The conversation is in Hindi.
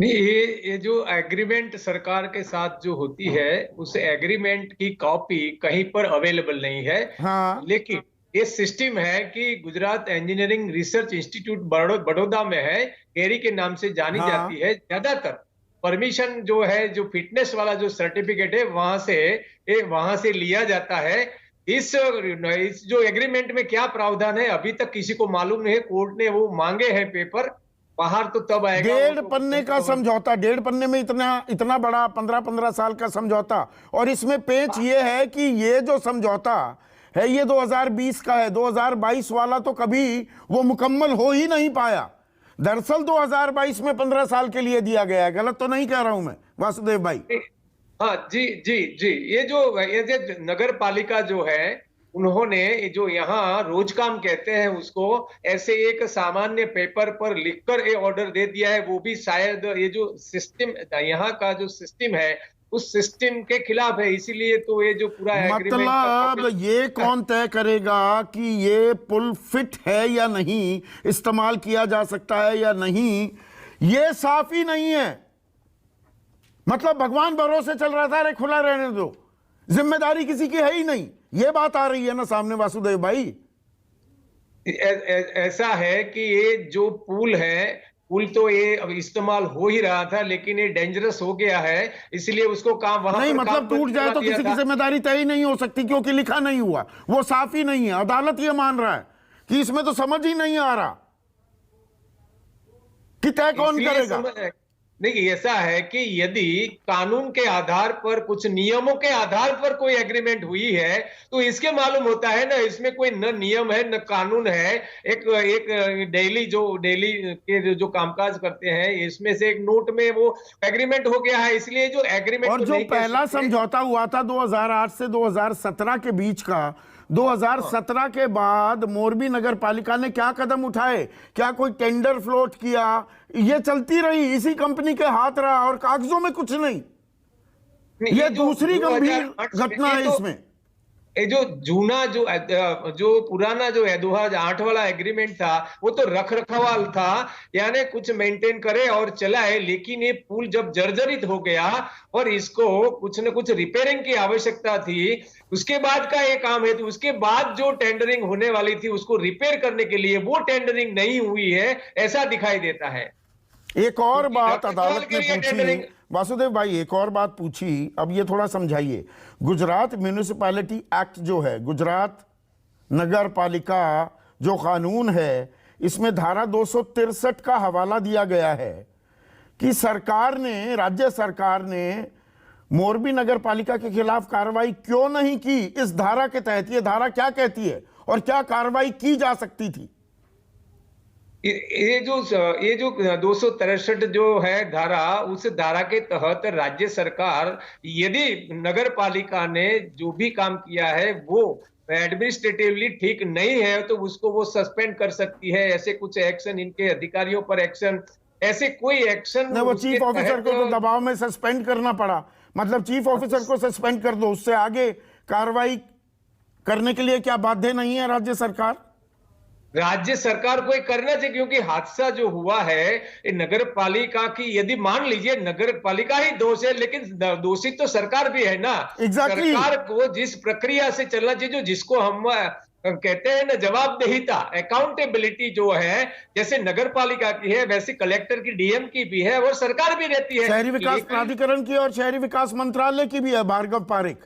नहीं, ये जो एग्रीमेंट सरकार के साथ जो होती है, उस एग्रीमेंट की कॉपी कहीं पर अवेलेबल नहीं है। हाँ लेकिन ये सिस्टम है कि Gujarat engineering research institute Baroda में है, केरी के नाम से जानी हाँ। जाती है। ज्यादातर परमिशन जो है, जो फिटनेस वाला जो सर्टिफिकेट है, वहां से लिया जाता है। इस जो एग्रीमेंट में क्या प्रावधान है अभी तक किसी को मालूम नहीं है। कोर्ट ने वो मांगे हैं पेपर, बाहर तो तब आएगा वो डेढ़ तो पन्ने का खबर। समझौता, डेढ़ पन्ने में इतना इतना बड़ा 15-15 साल का समझौता। और इसमें पेच ये है कि ये जो समझौता है ये 2020 का है, 2022 वाला तो कभी वो मुकम्मल हो ही नहीं पाया। दरअसल 2022 में 15 साल के लिए दिया गया है। गलत तो नहीं कह रहा हूं मैं वासुदेव भाई? हाँ जी जी जी। ये जो नगर पालिका जो है, उन्होंने ये जो यहाँ रोज काम कहते हैं उसको, ऐसे एक सामान्य पेपर पर लिखकर ये ऑर्डर दे दिया है। वो भी शायद ये जो सिस्टम यहाँ का जो सिस्टम है, उस सिस्टम के खिलाफ है। इसीलिए तो ये जो पूरा एग्रीमेंट का मतलब टोटल ये कौन तय करेगा कि ये पुल फिट है या नहीं, इस्तेमाल किया जा सकता है या नहीं? ये साफ ही नहीं है। मतलब भगवान भरोसे चल रहा था, अरे खुला रहने दो, जिम्मेदारी किसी की है ही नहीं। ये बात आ रही है ना सामने वासुदेव भाई? ऐसा है कि ये जो पुल है, पुल तो ये अब इस्तेमाल हो ही रहा था, लेकिन ये डेंजरस हो गया है, इसलिए उसको काम वहां नहीं पर काम मतलब बंद टूट जाए करवा तो दिया किसी की था। जिम्मेदारी तय ही नहीं हो सकती, क्योंकि लिखा नहीं हुआ, वो साफ ही नहीं है। अदालत ये मान रहा है कि इसमें तो समझ ही नहीं आ रहा कि तय कौन इसलिए करेगा। समझ नहीं, ऐसा है कि यदि कानून के आधार पर, कुछ नियमों के आधार पर कोई एग्रीमेंट हुई है, तो इसके मालूम होता है ना, इसमें कोई न नियम है न कानून है। एक एक डेली के जो कामकाज करते हैं, इसमें से एक नोट में वो एग्रीमेंट हो गया है। इसलिए जो एग्रीमेंट और तो जो नहीं कह पहला सकते। समझौता हुआ था 2008 से 2017 के बीच का, 2017 के बाद मोरबी नगर पालिका ने क्या कदम उठाए? क्या कोई टेंडर फ्लोट किया? ये चलती रही, इसी कंपनी के हाथ रहा और कागजों में कुछ नहीं। नहीं, ये जो दूसरी गंभीर 2008 घटना है इसमें। ये जो जो पुराना जो है 2008 वाला एग्रीमेंट था, वो तो रख रखाव था, यानी कुछ मेंटेन करे और चलाए। लेकिन ये पुल जब जर्जरित हो गया और इसको कुछ न कुछ रिपेयरिंग की आवश्यकता थी, उसके बाद का ये काम है। तो उसके बाद जो टेंडरिंग होने वाली थी उसको रिपेयर करने के लिए, वो टेंडरिंग नहीं हुई है, ऐसा दिखाई देता है। एक और क्योंकि बात रखरखाव अदालत के ने लिए पूछी, टेंडरिंग। वासुदेव भाई एक और बात पूछी, अब ये थोड़ा समझाइए। गुजरात म्यूनिसिपैलिटी एक्ट जो है, गुजरात नगर पालिका जो कानून है, इसमें धारा 263 का हवाला दिया गया है कि सरकार ने, राज्य सरकार ने मोरबी नगर पालिका के खिलाफ कार्रवाई क्यों नहीं की इस धारा के तहत। ये धारा क्या कहती है और क्या कार्रवाई की जा सकती थी? ये जो 263 जो है धारा, उस धारा के तहत राज्य सरकार, यदि नगर पालिका ने जो भी काम किया है वो एडमिनिस्ट्रेटिवली ठीक नहीं है, तो उसको वो सस्पेंड कर सकती है। ऐसे कुछ एक्शन, इनके अधिकारियों पर एक्शन, ऐसे कोई एक्शन नहीं, वो उसके चीफ ऑफिसर को तो तहत। दबाव में सस्पेंड करना पड़ा। मतलब चीफ ऑफिसर को सस्पेंड कर दो, उससे आगे कार्रवाई करने के लिए क्या बाध्य नहीं है राज्य सरकार? राज्य सरकार को ये करना चाहिए, क्योंकि हादसा जो हुआ है ये नगर पालिका की, यदि मान लीजिए नगर पालिका ही दोष है, लेकिन दोषी तो सरकार भी है ना। एग्जैक्टली। सरकार को जिस प्रक्रिया से चलना चाहिए, जो जिसको हम कहते हैं ना जवाबदेहिता, अकाउंटेबिलिटी जो है, जैसे नगर पालिका की है वैसे कलेक्टर की, डीएम की भी है और सरकार भी रहती है। शहरी विकास लेकिन प्राधिकरण की और शहरी विकास मंत्रालय की भी है, भार्गव पारिक।